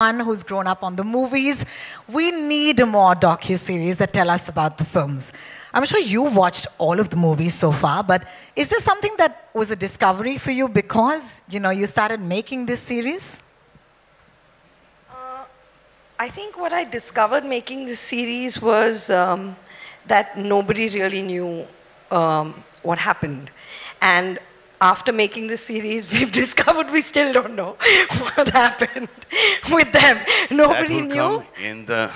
One who's grown up on the movies. We need more docu-series that tell us about the films. I'm sure you watched all of the movies so far, but is there something that was a discovery for you because, you started making this series? I think what I discovered making this series was that nobody really knew what happened. And after making this series, we've discovered we still don't know what happened with them. Nobody knew. That will come in the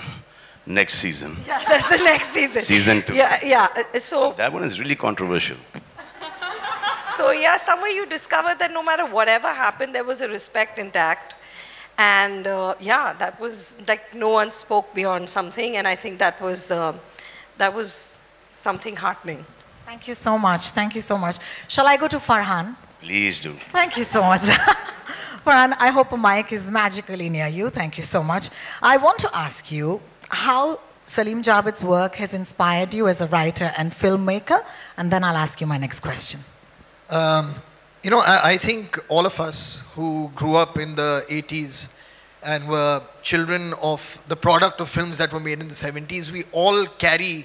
next season. Yeah, that's the next season. Season 2. Yeah. So that one is really controversial. So yeah, somewhere you discovered that no matter whatever happened, there was a respect intact. And yeah, that was like no one spoke beyond something, and I think that was something heartening. Thank you so much. Thank you so much. Shall I go to Farhan? Please do. Thank you so much. Farhan, I hope a mic is magically near you. Thank you so much. I want to ask you how Salim Javed's work has inspired you as a writer and filmmaker, and then I'll ask you my next question. I think all of us who grew up in the 80s and were children of the product of films that were made in the 70s, we all carry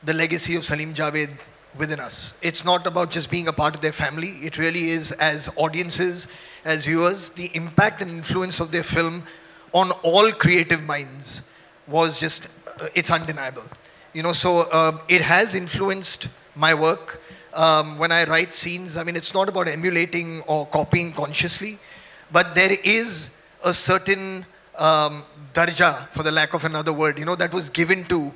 the legacy of Salim Javed within us. It's not about just being a part of their family. It really is, as audiences, as viewers, the impact and influence of their film on all creative minds was just, it's undeniable. So it has influenced my work. When I write scenes, it's not about emulating or copying consciously, but there is a certain darja, for the lack of another word, that was given to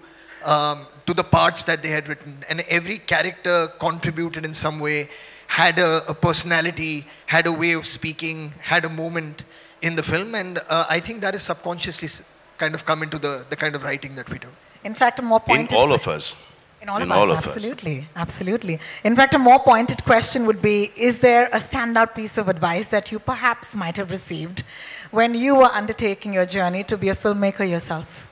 the parts that they had written. And every character contributed in some way, had a personality, had a way of speaking, had a moment in the film. And I think that is subconsciously kind of come into the kind of writing that we do. In fact, a more pointed... In all of us. In all of us, absolutely, absolutely. In fact, a more pointed question would be, is there a standout piece of advice that you perhaps might have received when you were undertaking your journey to be a filmmaker yourself?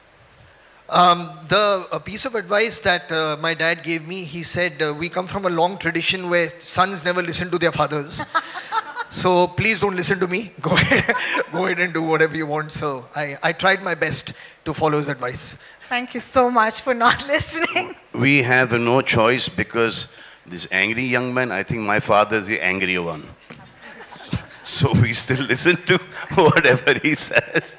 The piece of advice that my dad gave me, he said, we come from a long tradition where sons never listen to their fathers. So please don't listen to me. Go ahead and do whatever you want. So I tried my best to follow his advice. Thank you so much for not listening. We have no choice because this angry young man, I think my father is the angrier one. So we still listen to whatever he says.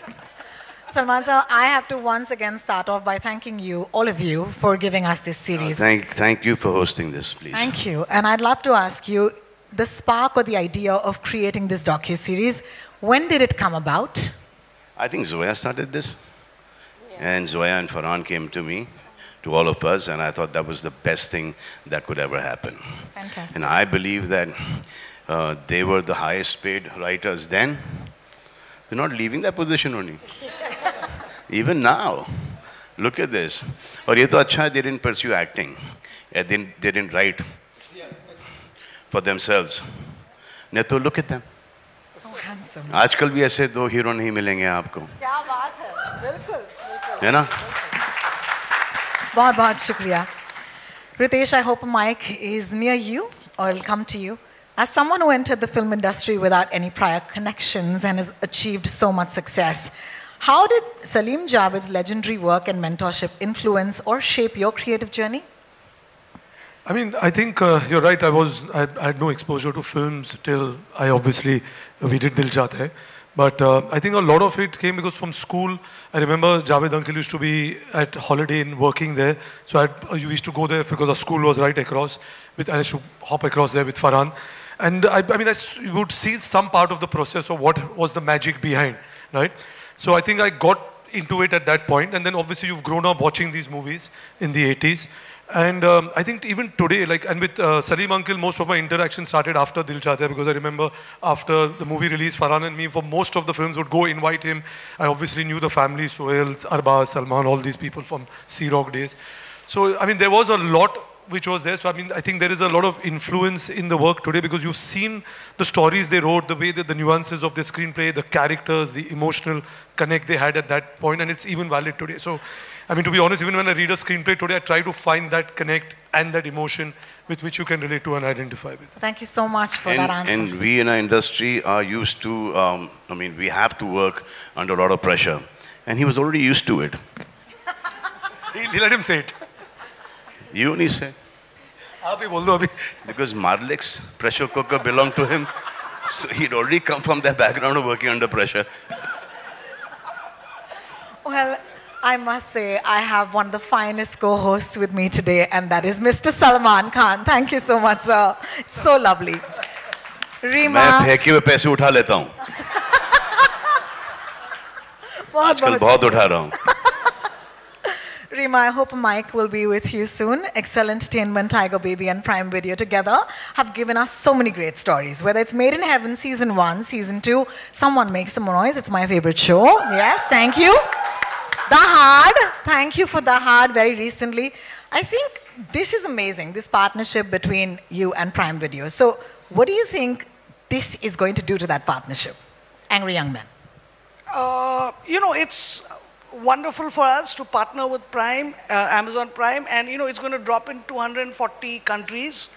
Salman sir, I have to once again start off by thanking you, all of you, for giving us this series. Thank you for hosting this, please. Thank you. And I'd love to ask you, the spark or the idea of creating this docu-series, when did it come about? I think Zoya started this. And Zoya and Farhan came to me, to all of us, and I thought that was the best thing that could ever happen. Fantastic. And I believe that they were the highest paid writers then. They're not leaving that position only. Even now. Look at this. Or ye to acha hai, they didn't pursue acting. They didn't write for themselves. Neto, look at them. So handsome. आजकल भी ऐसे दो hero नहीं मिलेंगे आपको. क्या बात है, बिल्कुल. है ना? बहुत shukriya. Ritesh, I hope a mic is near you or it'll come to you. As someone who entered the film industry without any prior connections and has achieved so much success, how did Salim Javed's legendary work and mentorship influence or shape your creative journey? I think you're right. I had no exposure to films till we did Dil Chahta Hai. But I think a lot of it came because from school, I remember Javed uncle used to be at Holiday Inn working there. So you used to go there because our school was right across. I used to hop across there with Farhan. And I would see some part of the process of what was the magic behind, right? So I think I got into it at that point. And then obviously you've grown up watching these movies in the 80s. And I think even today, and with Salim uncle, most of my interactions started after Dil Chahta Hai, because I remember after the movie release, Farhan and me, for most of the films, would go invite him. I obviously knew the family, Sohail, Arbaz, Salman, all these people from Sea Rock days. So, there was a lot which was there. So, I think there is a lot of influence in the work today because you've seen the stories they wrote, the way that the nuances of the screenplay, the characters, the emotional connect they had at that point, and it's even valid today. So, I mean, to be honest, even when I read a screenplay today, I try to find that connect and that emotion with which you can relate to and identify with. Thank you so much for that answer. And we in our industry are used to, I mean, we have to work under a lot of pressure. And he was already used to it. He let him say it. You only say. Because Marlik's pressure cooker belonged to him. So he'd already come from that background of working under pressure. Well, I must say, I have one of the finest co-hosts with me today, and that is Mr. Salman Khan. Thank you so much, sir. It's so lovely. Reema. मैं फेंके हुए पैसे उठा लेता हूँ. आजकल बहुत उठा रहा हूँ. Reema, I hope Mike will be with you soon. Excel Entertainment, Tiger Baby and Prime Video together have given us so many great stories. Whether it's Made in Heaven Season 1, Season 2, Someone Makes Some Noise, it's my favorite show. Yes, thank you. The Hard, thank you for The Hard very recently. I think this is amazing, this partnership between you and Prime Video. So what do you think this is going to do to that partnership? Angry Young Men. You know, it's wonderful for us to partner with Prime, Amazon Prime, and you know, it's going to drop in 240 countries.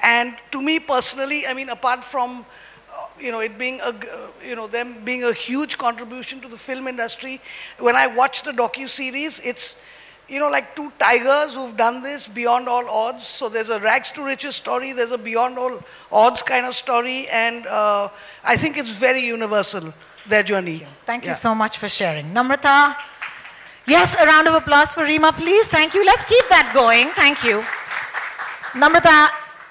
And to me personally, I mean, apart from you know, it being a, you know, them being a huge contribution to the film industry, when I watch the docu-series, it's, you know, like two tigers who've done this beyond all odds. So there's a rags to riches story, there's a beyond all odds kind of story, and I think it's very universal, their journey. Thank you so much for sharing. Namrata. Yes, a round of applause for Reema, please. Thank you. Let's keep that going. Thank you. Namrata,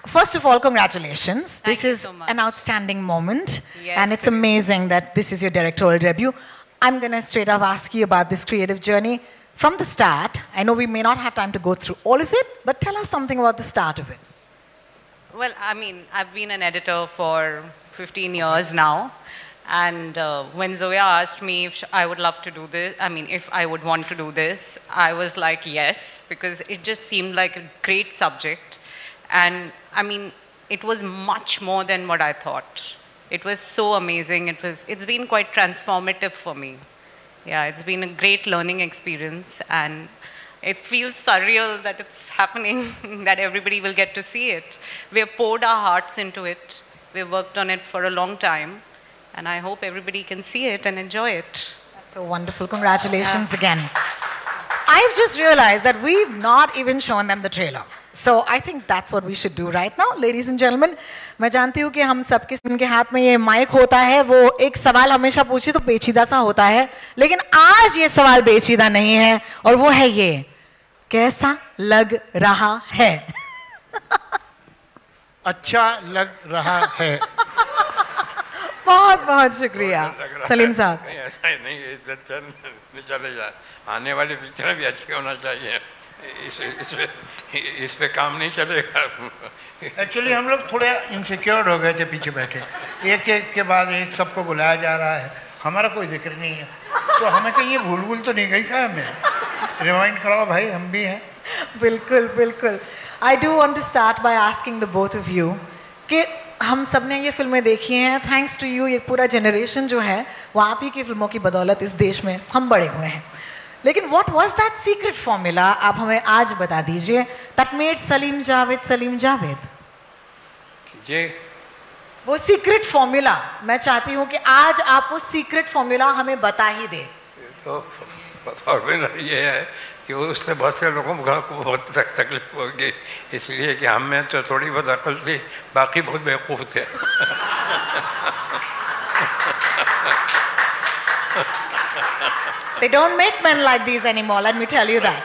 first of all, congratulations. This is an outstanding moment. Yes, and it's amazing that this is your directorial debut. I'm going to straight up ask you about this creative journey from the start. I know we may not have time to go through all of it, but tell us something about the start of it. Well, I mean, I've been an editor for 15 years now. And when Zoya asked me if I would love to do this, I mean, if I would want to do this, I was like, yes, because it just seemed like a great subject. And I mean, it was much more than what I thought. It was so amazing. It's been quite transformative for me. Yeah, it's been a great learning experience. And it feels surreal that it's happening, that everybody will get to see it. We have poured our hearts into it. We've worked on it for a long time. And I hope everybody can see it and enjoy it. That's so wonderful. Congratulations again. I've just realized that we've not even shown them the trailer. So I think that's what we should do right now, ladies and gentlemen. मैं जानती हूँ कि हम सबके इनके हाथ में ये माइक होता है, वो एक सवाल हमेशा पूछे तो पेचीदा सा होता है, लेकिन आज ये सवाल पेचीदा नहीं है, और वो है ये, कैसा लग रहा है? अच्छा लग रहा है. बहुत बहुत शुक्रिया सलीम साहब. ऐसा ही नहीं, चले जाए, आने वाली पिक्चर भी अच्छी होना चाहिए, इस पे काम नहीं चलेगा. एक्चुअली हम लोग थोड़े इनसिक्योर हो गए थे पीछे बैठे, एक एक के बाद एक सबको बुलाया जा रहा है, हमारा कोई जिक्र नहीं है, तो हमें कहीं ये भूल तो नहीं गई क्या? हमें रिमाइंड कराओ भाई, हम भी हैं. बिल्कुल बिल्कुल. I do want to start by asking the both of you कि हम सब ने ये फिल्में देखी हैं, थैंक्स टू यू, ये पूरा जनरेशन जो है वो आप ही की फिल्मों की बदौलत इस देश में हम बड़े हुए हैं. लेकिन what was that secret formula, आप हमें आज बता दीजिए, दैट मेड सलीम जावेद. जी, वो सीक्रेट फॉर्मूला मैं चाहती हूँ कि आज आप वो सीक्रेट फॉर्मूला हमें बता ही दे. तो फॉर्मूला ये है कि उससे बहुत से लोगों को बहुत तकलीफ होगी, इसलिए कि हम में तो थोड़ी बहुत अकल थी, बाकी बहुत बेवकूफ़ थे. They don't make men like these anymore, let me tell you that.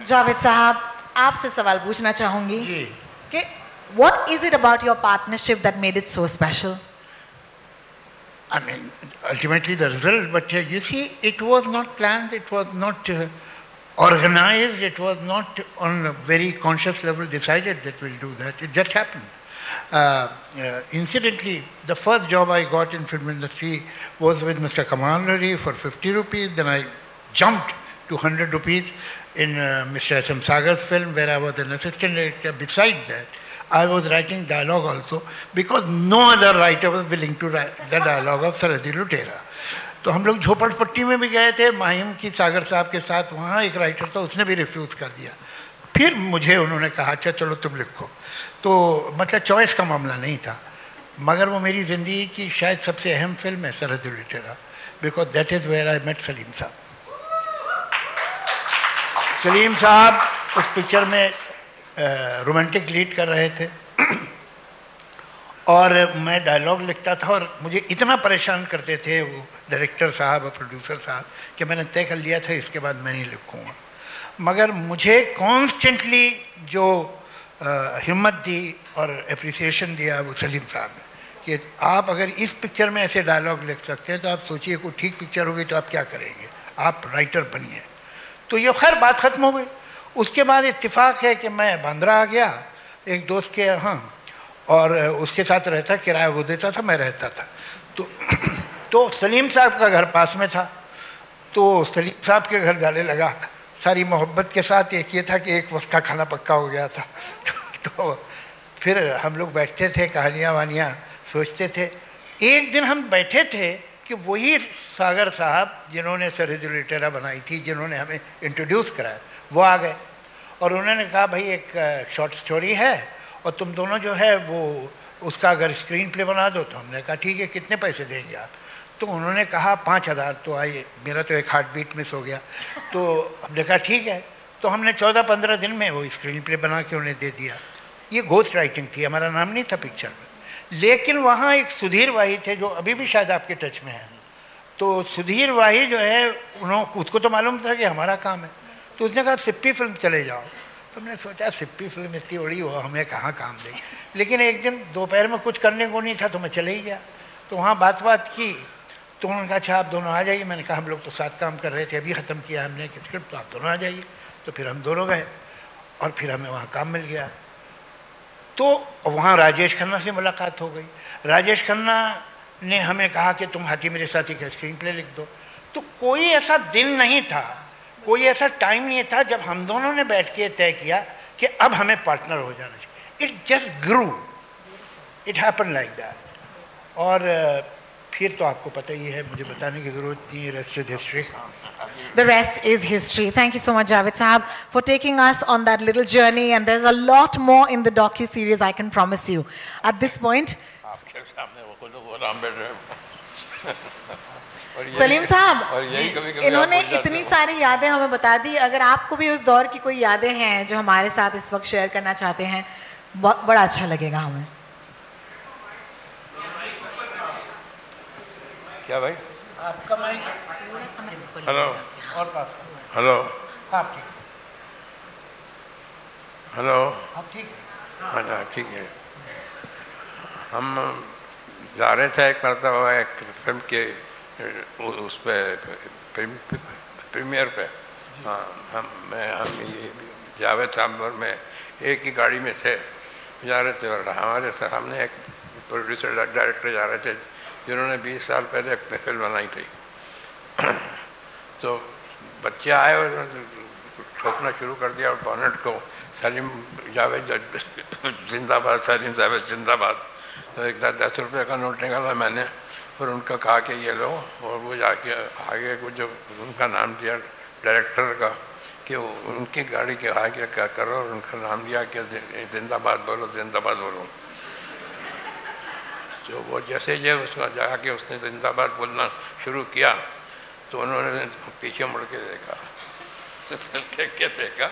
Javed साहब, आपसे सवाल पूछना चाहूँगी कि what is it about your partnership that made it so special? I mean, ultimately the result, but you see, it was not planned, it was not organized, it was not on a very conscious level decided that we'll do that. It just happened. Incidentally, the first job I got in film industry was with Mr. Kamal Hari for 50 rupees. Then I jumped to 100 rupees in Mr. S.M. Sagar's film, where I was an assistant director. Besides that, I was writing dialogue also, because no other writer was willing to write the dialogue of Sarhadi Lutera. तो हम लोग झोपड़पट्टी में भी गए थे माहिम की सागर साहब के साथ, वहाँ एक राइटर था, उसने भी रिफ्यूज़ कर दिया। फिर मुझे उन्होंने कहा अच्छा चलो तुम लिखो। तो मतलब चॉइस का मामला नहीं था, मगर वो मेरी ज़िंदगी की शायद सबसे अहम फिल्म है Sarhad Lutera, because that is where I met Salim sahab. Salim साहब उस पिक्चर में रोमांटिक लीड कर रहे थे और मैं डायलॉग लिखता था और मुझे इतना परेशान करते थे वो डायरेक्टर साहब और प्रोड्यूसर साहब कि मैंने तय कर लिया था इसके बाद मैं नहीं लिखूँगा। मगर मुझे कॉन्स्टेंटली जो हिम्मत दी और अप्रिसिएशन दिया वो सलीम साहब ने कि आप अगर इस पिक्चर में ऐसे डायलॉग लिख सकते हैं तो आप सोचिए कोई ठीक पिक्चर होगी तो आप क्या करेंगे, आप राइटर बनिए। तो ये खैर बात ख़त्म हो गई। उसके बाद इत्तेफाक है कि मैं बांद्रा आ गया एक दोस्त के यहाँ और उसके साथ रहता, किराया वो देता था, मैं रहता था। तो सलीम साहब का घर पास में था, तो सलीम साहब के घर जाने लगा सारी मोहब्बत के साथ। एक ये था कि एक वक्त का खाना पक्का हो गया था। तो फिर हम लोग बैठते थे, कहानियाँ वानियाँ सोचते थे। एक दिन हम बैठे थे कि वही सागर साहब जिन्होंने सरहद लुटेरा बनाई थी, जिन्होंने हमें इंट्रोड्यूस कराया, वो आ गए और उन्होंने कहा भाई एक शॉर्ट स्टोरी है और तुम दोनों जो है वो उसका अगर स्क्रीन प्ले बना दो। तो हमने कहा ठीक है, कितने पैसे देंगे आप? तो उन्होंने कहा 5,000। तो आइए, मेरा तो एक हार्ट बीट मिस हो गया। तो हमने कहा ठीक है। तो हमने 14-15 दिन में वो स्क्रीन प्ले बना के उन्हें दे दिया। ये घोस्ट राइटिंग थी, हमारा नाम नहीं था पिक्चर में। लेकिन वहाँ एक सुधीर वाही थे जो अभी भी शायद आपके टच में हैं। तो सुधीर वाही जो है उसको तो मालूम था कि हमारा काम है, तो उसने कहा सिप्पी फिल्म चले जाओ। तो हमने सोचा सिप्पी फिल्म इतनी बड़ी वो हमें कहाँ काम देगी। लेकिन एक दिन दोपहर में कुछ करने को नहीं था तो मैं चले ही गया। तो वहाँ बात की तो उन्होंने कहा अच्छा आप दोनों आ जाइए। मैंने कहा हम लोग तो साथ काम कर रहे थे, अभी ख़त्म किया हमने स्क्रिप्ट, तो आप दोनों आ जाइए। तो फिर हम दोनों गए और फिर हमें वहाँ काम मिल गया। तो वहाँ राजेश खन्ना से मुलाकात हो गई। राजेश खन्ना ने हमें कहा कि तुम हाथी मेरे साथी का स्क्रीन प्ले लिख दो। तो कोई ऐसा दिन नहीं था, कोई ऐसा टाइम नहीं था जब हम दोनों ने बैठ के तय किया कि अब हमें पार्टनर हो जाना चाहिए। It just grew, it happen like that. और फिर तो आपको पता ही है, मुझे बताने की ज़रूरत नहीं है, rest is history. The rest is history. Thank you so much, Javed Sahab, for taking us on that little journey. And there's a lot more in the docu-series, I can promise you. At this point, Salim साहब, इन्होंने इतनी सारी यादें हमें बता दी। अगर आपको भी उस दौर की कोई यादें हैं जो हमारे साथ इस वक्त शेयर करना चाहते हैं, बड़ा अच्छा लगेगा हमें। क्या भाई? आपका माइक। हेलो और पास। हेलो साहब ठीक। हेलो आप ठीक? हाँ ठीक है। हम जा रहे थे एक मरतबा एक फिल्म के उस पर प्रीमियर पे। हाँ हम ये जावेद साहब और मैं एक ही गाड़ी में थे, जा रहे थे और हमारे सामने एक प्रोड्यूसर डायरेक्टर जा रहे थे जिन्होंने 20 साल पहले एक फिल्म बनाई थी। तो बच्चे आए और ठोकना शुरू कर दिया और बॉनेट को सलीम जावेद जिंदाबाद, सलीम जावेद जिंदाबाद। तो एक 10 रुपये का नोट निकाला मैंने और उनका कहा कि ये लो, और वो जाके आगे को जो उनका नाम दिया डायरेक्टर का कि उनकी गाड़ी के आगे क्या करो और उनका नाम दिया कि जिंदाबाद बोलो, जिंदाबाद बोलो। तो वो जैसे ये उसका जाके उसने जिंदाबाद बोलना शुरू किया तो उन्होंने पीछे मुड़ के देखा, क्या देखा,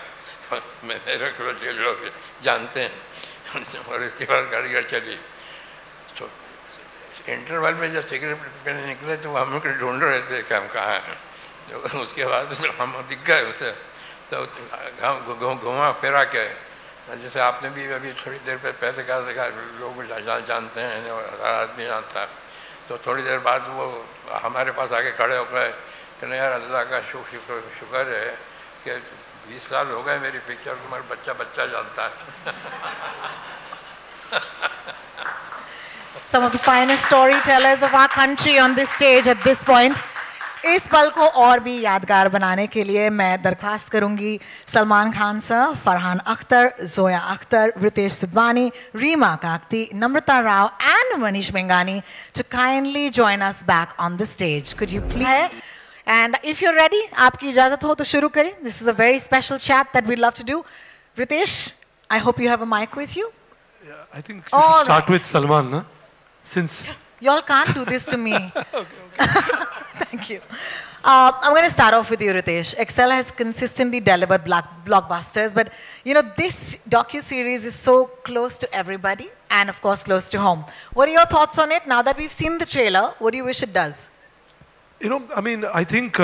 मेरे लोग जानते हैं। और इसके बाद गाड़ी चली। तो इंटरवल में जब सिगरेट पीने निकले तो हम लोग ढूंढ रहे थे कि हम कहाँ हैं। तो उसके बाद हम दिख गए उसे, तो घुमा फिरा के जैसे आपने भी अभी थोड़ी देर पहले कहा था लोग जानते हैं और हर आदमी जानता है। तो थोड़ी देर बाद वो हमारे पास आके खड़े हो गए कि नहीं यार अल्लाह का शुक्र है कि 20 साल हो गए मेरी पिक्चर को, मेरा बच्चा जानता है। Some of the finest storytellers of our country on this stage at this point. इस पल को और भी यादगार बनाने के लिए मैं दरख्वास्त करूंगी Salman Khan sir, Farhan Akhtar, Zoya Akhtar, Ritesh Sidhwani, Reema Kagti, Namrata Rao and Manish Mengani to kindly join us back on the stage. Could you please? And if you're ready, आपकी इजाजत हो तो शुरू करें. This is a very special chat that we'd love to do. Ritesh, I hope you have a mic with you. Yeah, I think you should start with Salman, na? Since Y'all can't do this to me. Thank you. I'm going to start off with you, Ritesh. Excel has consistently delivered blockbusters, but you know this docu-series is so close to everybody and of course close to home. What are your thoughts on it now that we've seen the trailer? What do you wish it does? You know, I mean, I think,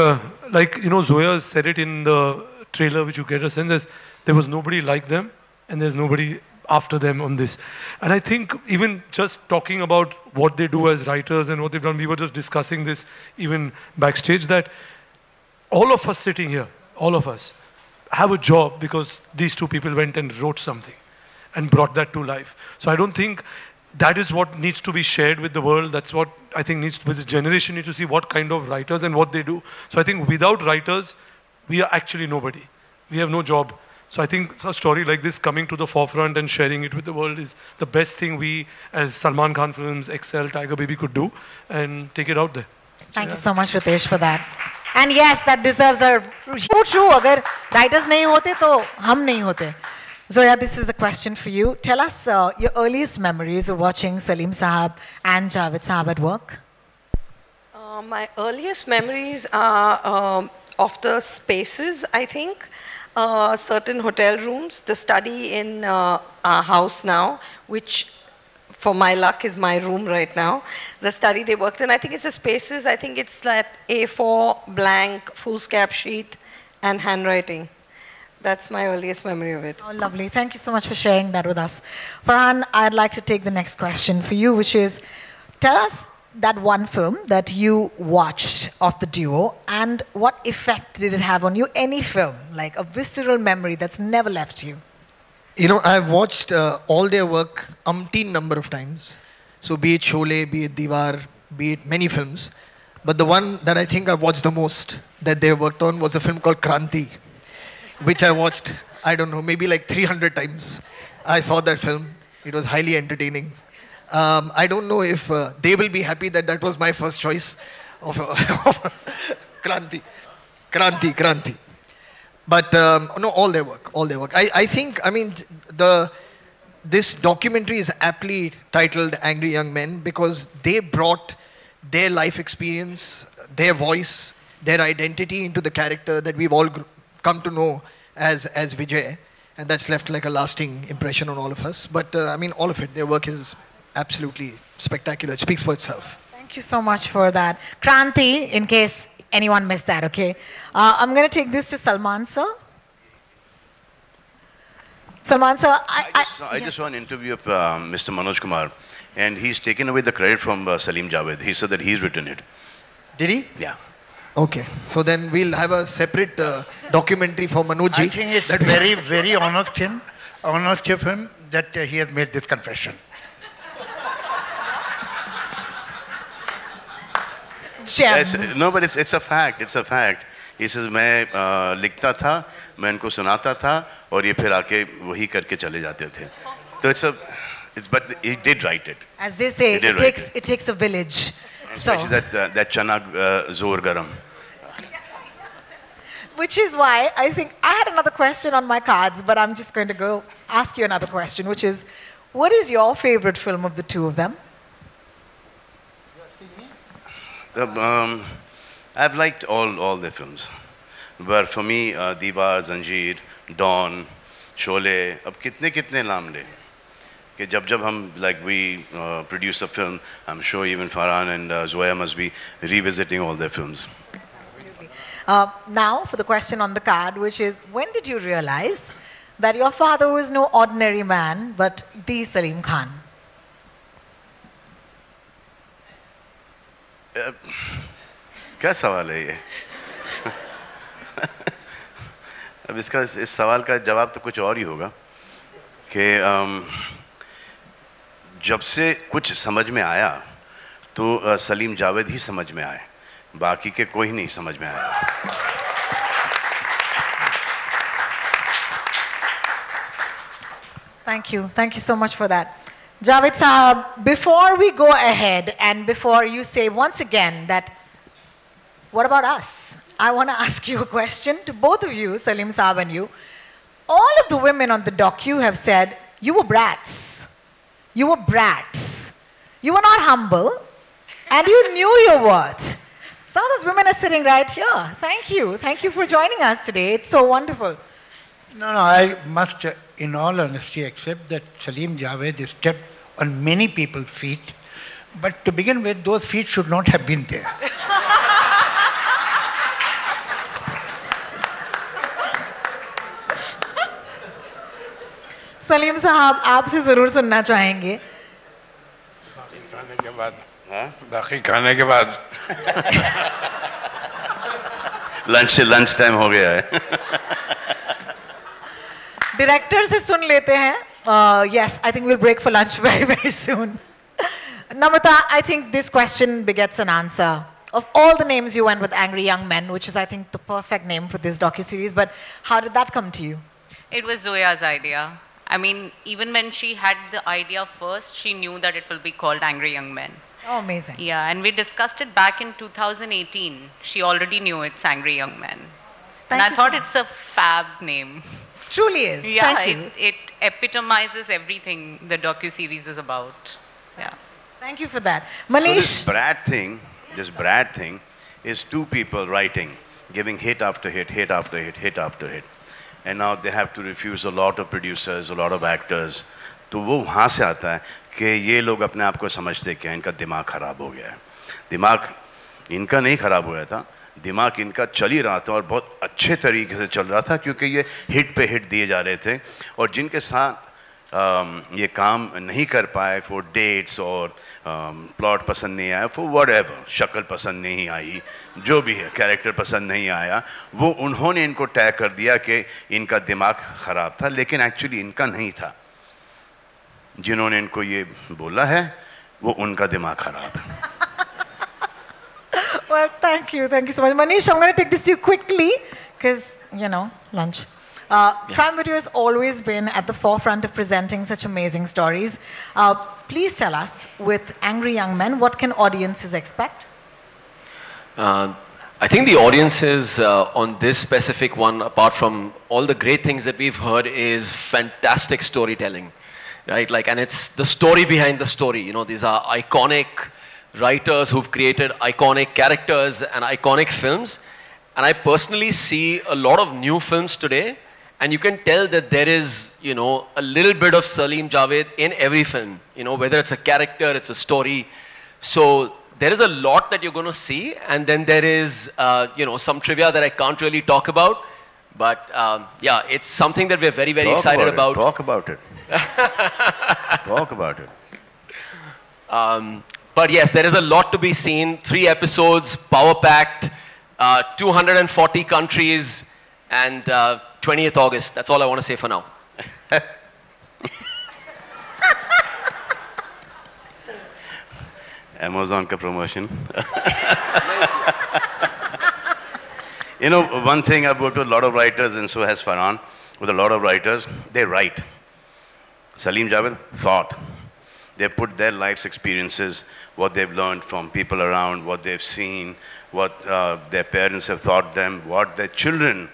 like, you know, Zoya said it in the trailer, which you get a sense as there was nobody like them and there's nobody after them on this. And I think even just talking about what they do as writers and what they've done, we were just discussing this even backstage, that all of us sitting here, all of us, have a job because these two people went and wrote something and brought that to life. So I don't think that is what needs to be shared with the world. That's what I think needs to, this generation needs to see what kind of writers and what they do. So I think without writers, we are actually nobody. We have no job. So I think a story like this coming to the forefront and sharing it with the world is the best thing we as Salman Khan Films, Excel, Tiger Baby could do and take it out there. Thank you so much, Ritesh, for that. And yes, that deserves a true. Agar writers nahi hote, to hum nahi hote. Zoya, this is a question for you. Tell us your earliest memories of watching Salim Sahab and Javed Sahab at work. My earliest memories are of the spaces, I think. Certain hotel rooms, the study in our house now, which for my luck is my room right now. The study they worked in, I think it's the spaces, I think it's that A4 blank foolscap sheet and handwriting. That's my earliest memory of it. Oh, lovely. Thank you so much for sharing that with us. Farhan, I'd like to take the next question for you, which is, tell us that one film that you watched of the duo and what effect did it have on you? Any film, like a visceral memory that's never left you. You know, I've watched all their work umpteen number of times. So be it Sholay, be it Diwar, be it many films. But the one that I think I've watched the most that they worked on was a film called Kranti, which I watched, I don't know, maybe like 300 times. I saw that film. It was highly entertaining. I don't know if they will be happy that that was my first choice of Kranti. But no, all their work. I think, I mean, this documentary is aptly titled Angry Young Men because they brought their life experience, their voice, their identity into the character that we've all come to know as Vijay. And that's left like a lasting impression on all of us. But I mean, all of it, their work is absolutely spectacular. It speaks for itself. Thank you so much for that. Kranti, in case anyone missed that, okay? I'm going to take this to Salman, sir. Salman, sir, I just saw an interview of Mr. Manoj Kumar, and he's taken away the credit from Salim Javed. He said that he's written it. Did he? Yeah. Okay. So then we'll have a separate documentary for Manojji. I think it's very, very honest of him that he has made this confession. Gems. No, but it's a fact. It's a fact. He says, मैं लिखता था, मैं इनको सुनाता था, और ये फिर आके वही करके चले जाते थे. So but he did write it. As they say, it takes a village. Especially that chana zor garam. Which is why I think I had another question on my cards, but I'm just going to go ask you another question, which is, what is your favorite film of the two of them? I've liked all their films, but for me, Diwar, Zanjeer, Dawn, Sholay, अब कितने नाम ले कि जब हम like we produce a film, I'm sure even Farhan and Zoya must be revisiting all their films. Absolutely. Now for the question on the card, which is, when did you realize that your father was no ordinary man, but the Salim Khan? क्या सवाल है ये? अब इस सवाल का जवाब तो कुछ और ही होगा कि जब से कुछ समझ में आया तो सलीम जावेद ही समझ में आए. बाकी के कोई नहीं समझ में आया. Thank you so much for that. Javed Sahab, before we go ahead and before you say once again that, what about us? I want to ask you a question to both of you, Salim Sahab and you. All of the women on the docu have said, you were brats. You were brats. You were not humble and you knew your worth. Some of those women are sitting right here. Thank you. Thank you for joining us today. It's so wonderful. No, I must, in all honesty, accept that Salim Javed is stepped on many people's feet, but to begin with, those feet should not have been there. Salim साहब आपसे जरूर सुनना चाहेंगे. खाने के बाद, बाकी खाने के बाद. लंच टाइम हो गया है. डायरेक्टर से सुन लेते हैं. Yes, I think we'll break for lunch very soon. Namrata, I think this question begets an answer. Of all the names you went with Angry Young Men, which is I think the perfect name for this docuseries, but how did that come to you? It was Zoya's idea. I mean, even when she had the idea first, she knew that it will be called Angry Young Men. Oh, amazing. Yeah, and we discussed it back in 2018. She already knew it's Angry Young Men. And I thought it's a fab name. Truly is. Yeah, Thank you. it epitomizes everything the docuseries is about. Yeah. Thank you for that. Manish. So this Brad thing is two people writing, giving hit after hit, hit after hit, hit after hit. And now they have to refuse a lot of producers, a lot of actors. तो वो वहाँ से आता है कि ये लोग अपने आप को समझते क्या इनका दिमाग खराब हो गया है. दिमाग इनका नहीं खराब हुआ था, दिमाग इनका चल ही रहा था और बहुत अच्छे तरीके से चल रहा था क्योंकि ये हिट पे हिट दिए जा रहे थे. और जिनके साथ ये काम नहीं कर पाए फॉर डेट्स और प्लॉट पसंद नहीं आया फॉर व्हाटएवर, शक्ल पसंद नहीं आई, जो भी है कैरेक्टर पसंद नहीं आया, वो उन्होंने इनको टैग कर दिया कि इनका दिमाग ख़राब था, लेकिन एक्चुअली इनका नहीं था. जिन्होंने इनको ये बोला है वो उनका दिमाग ख़राब है. Well, thank you so much. Manish, I'm going to take this to you quickly because, you know, lunch. Prime Video has always been at the forefront of presenting such amazing stories. Please tell us, with Angry Young Men, what can audiences expect? I think the audiences on this specific one, apart from all the great things that we've heard, is fantastic storytelling, right? Like, and it's the story behind the story. You know, these are iconic writers who've created iconic characters and iconic films. And I personally see a lot of new films today, and you can tell that there is, you know, a little bit of Salim Javed in every film, you know, whether it's a character, it's a story. So there is a lot that you're going to see, and then there is, you know, some trivia that I can't really talk about. But yeah, it's something that we're very, very excited about. Talk about it. Talk about it. But yes, there is a lot to be seen. 3 episodes, power-packed, 240 countries, and 20th August. That's all I want to say for now. Amazon ka promotion. You know, one thing I've worked with a lot of writers, and so has Farhan, with a lot of writers, they write. Salim Javed thought. They put their life's experiences, what they've learned from people around, what they've seen, what their parents have taught them, what their children,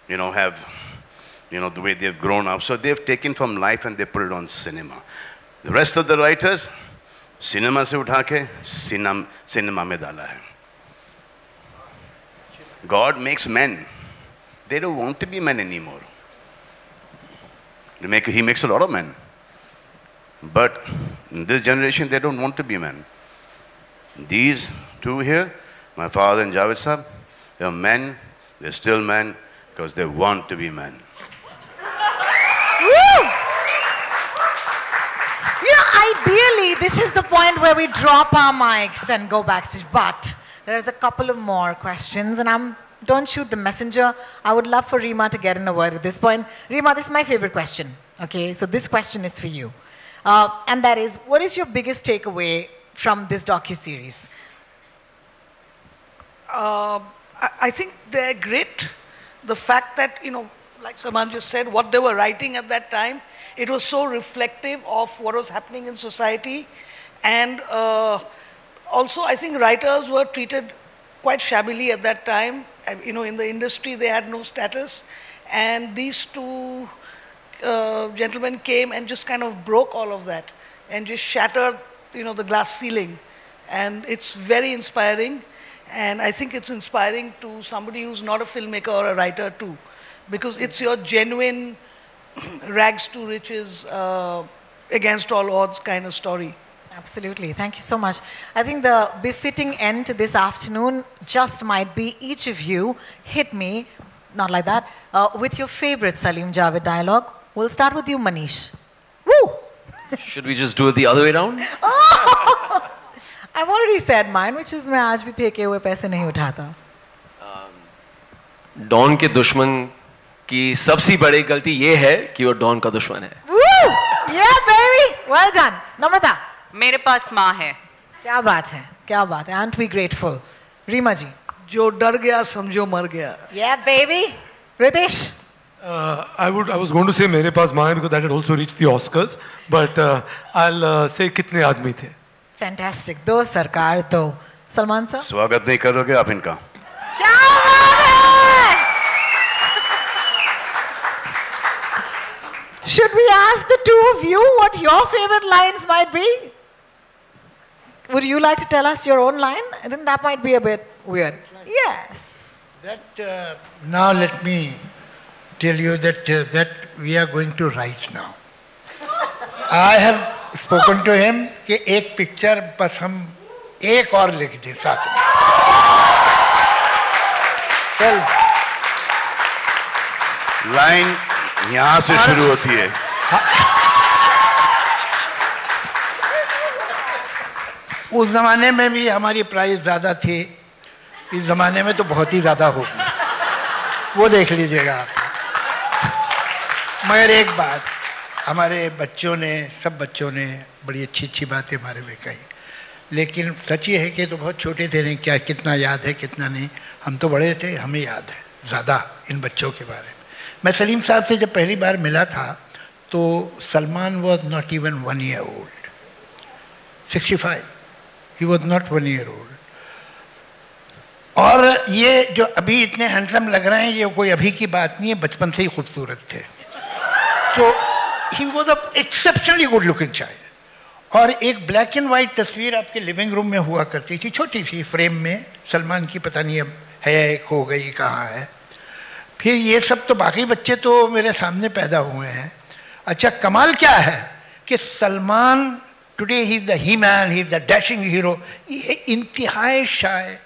you know, have, you know, the way they've grown up. So they've taken from life and they put it on cinema. The rest of the writers, cinema se utha ke cinema mein dala hai. God makes men. They don't want to be men anymore. He makes a lot of men. But in this generation, they don't want to be men. These two here, my father and Javed Sahab, they're men, they're still men, because they want to be men. Woo! You know, ideally, this is the point where we drop our mics and go backstage. But there's a couple of more questions, and don't shoot the messenger. I would love for Reema to get in a word at this point. Reema, this is my favorite question. Okay, so this question is for you. And that is, what is your biggest takeaway from this docuseries? I think they're great. The fact that, you know, like Salman just said, what they were writing at that time, it was so reflective of what was happening in society. And also, I think writers were treated quite shabbily at that time. You know, in the industry, they had no status. And these two gentlemen came and just kind of broke all of that and just shattered, you know, the glass ceiling. And it's very inspiring. And I think it's inspiring to somebody who's not a filmmaker or a writer too, because it's your genuine rags to riches, against all odds kind of story. Absolutely. Thank you so much. I think the befitting end to this afternoon just might be each of you hit me, not like that, with your favorite Salim Javed dialogue. We'll start with you, Manish. Woo! Should we just do it the other way around? Oh! I've already said mine, which is मैं आज भी फेंके हुए पैसे नहीं उठाता. Don के दुश्मन की सबसे बड़ी गलती ये है कि वो डॉन का दुश्मन है. Woo! Yeah, baby! Well done. Namrata. मेरे पास माँ है. क्या बात है, क्या बात है. Aren't we grateful? रीमा जी. जो डर गया समझो मर गया. Yeah, baby. Ritesh. I was going to say मेरे पास माँ है because that had also reached the Oscars, but I'll say कितने आदमी थे. Fantastic. दो सरकार दो. सलमान साहब. स्वागत नहीं करोगे आप इनका? क्या बात है? Should we ask the two of you what your favorite lines might be? Would you like to tell us your own line? I think that might be a bit weird. Yes. That now let me tell you that we are going to write now. I have spoken to him कि एक picture बस हम एक और लिख दें साथ में. चल. लाइन यहाँ से शुरू होती है. उस जमाने में भी हमारी प्राइस ज़्यादा थी. इस जमाने में तो बहुत ही ज़्यादा होगी. वो देख लीजिएगा आप. मगर एक बात, हमारे बच्चों ने, सब बच्चों ने बड़ी अच्छी अच्छी बातें हमारे में कही, लेकिन सच ये है कि तो बहुत छोटे थे, नहीं क्या कितना याद है कितना नहीं. हम तो बड़े थे, हमें याद है ज़्यादा इन बच्चों के बारे में. मैं सलीम साहब से जब पहली बार मिला था तो Salman was not even 1 year old. 65. He was not 1 year old. और ये जो अभी इतने हैंडसम लग रहे हैं, ये कोई अभी की बात नहीं है, बचपन से ही खूबसूरत थे. तो ही was a exceptionally good looking child. और एक ब्लैक एंड वाइट तस्वीर आपके लिविंग रूम में हुआ करती थी, छोटी सी फ्रेम में. सलमान की पता नहीं अब है, खो गई, कहाँ है. फिर ये सब तो बाकी बच्चे तो मेरे सामने पैदा हुए हैं. अच्छा, कमाल क्या है कि Salman today he is the he man, he is the dashing hero. ये इंतहाई शाय,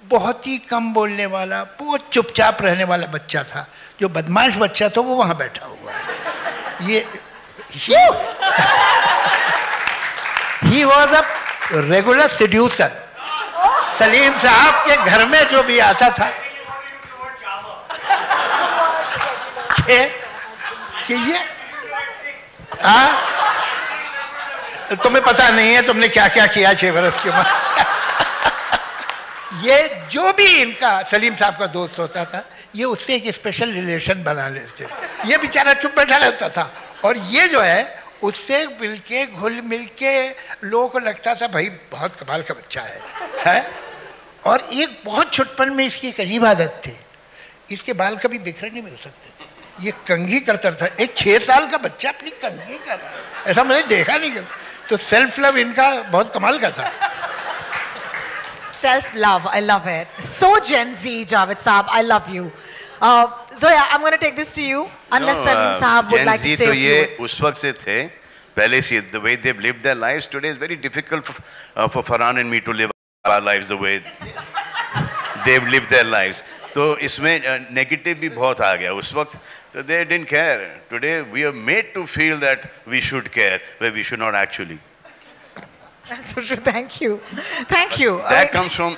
बहुत ही कम बोलने वाला, बहुत चुपचाप रहने वाला बच्चा था. जो बदमाश बच्चा था वो वहाँ बैठा हुआ है. ये ही was a regular seducer. Salim साहब के घर में जो भी आता था कि ये तुम्हें पता नहीं है तुमने क्या क्या किया 6 बरस के बाद. ये जो भी इनका सलीम साहब का दोस्त होता था, ये उससे एक स्पेशल रिलेशन बना लेते. ये बेचारा चुप बैठा रहता था और ये जो है उससे मिलके घुल मिलके लोगों को लगता था भाई बहुत कमाल का बच्चा है. और एक बहुत छुटपन में इसकी एक अजीब आदत थी, इसके बाल कभी बिखरे नहीं मिल सकते थे. ये कंघी करता था. एक 6 साल का बच्चा अपनी कंघी कर रहा है, ऐसा मैंने देखा नहीं. तो सेल्फ लव इनका बहुत कमाल का था. Self love, I love it. So Gen Z, Javed Saab, I love you. Zoya, I'm going to take this to you. Unless Salim Saab would like to say a few words. उस वक्त से थे, पहले से. The way they've lived their lives today is very difficult for Farhan and me to live our lives the way they've lived their lives. तो इसमें negative भी बहुत आ गया उस वक्त. So they didn't care. Today we are made to feel that we should care, where we should not actually. That's so true. Thank you. Thank you. That comes from...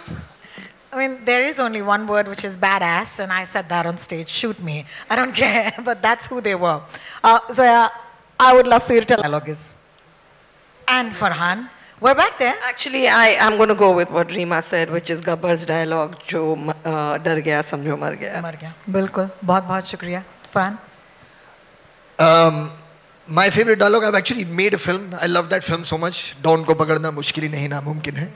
I mean, there is only one word which is badass, and I said that on stage. Shoot me. I don't care, but that's who they were. Zoya, I would love for you to tell dialogue is. And Farhan, We're back there. Actually, I am going to go with what Reema said, which is Gabbar's dialogue, "Jo dar gaya, samjho mar gaya." मर गया. बिल्कुल. बहुत शुक्रिया. Fran? My favorite dialogue, I've actually made a film. I love that film so much. Dawn ko pagadna mushkil hi nahi namumkin hai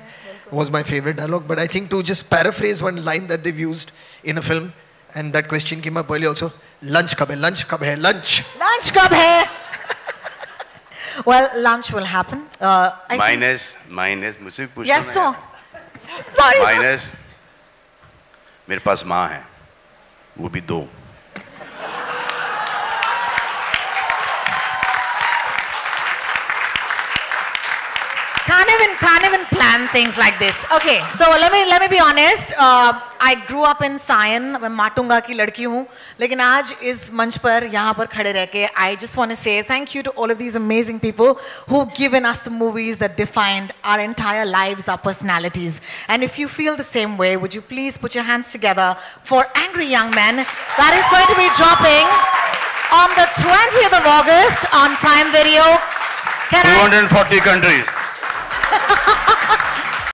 was my favorite dialogue. But I think to just paraphrase one line that they've used in a film, and that question came up earlier also, lunch kab hai, lunch kab hai, lunch. Lunch kab hai? Well, lunch will happen. Minus, मुझसे भी पूछना Yes, sir. Sorry. Minus, मेरे पास माँ है, वो भी 2. Can't even plan things like this. Okay, so let me be honest. I grew up in Sion. मैं माटुंगा की लड़की हूँ. लेकिन आज इस मंच पर यहाँ पर खड़े रह के, I just want to say thank you to all of these amazing people who've given us the movies that defined our entire lives, our personalities. And if you feel the same way, would you please put your hands together for Angry Young Men? That is going to be dropping on the 20th of August on Prime Video. 240 countries.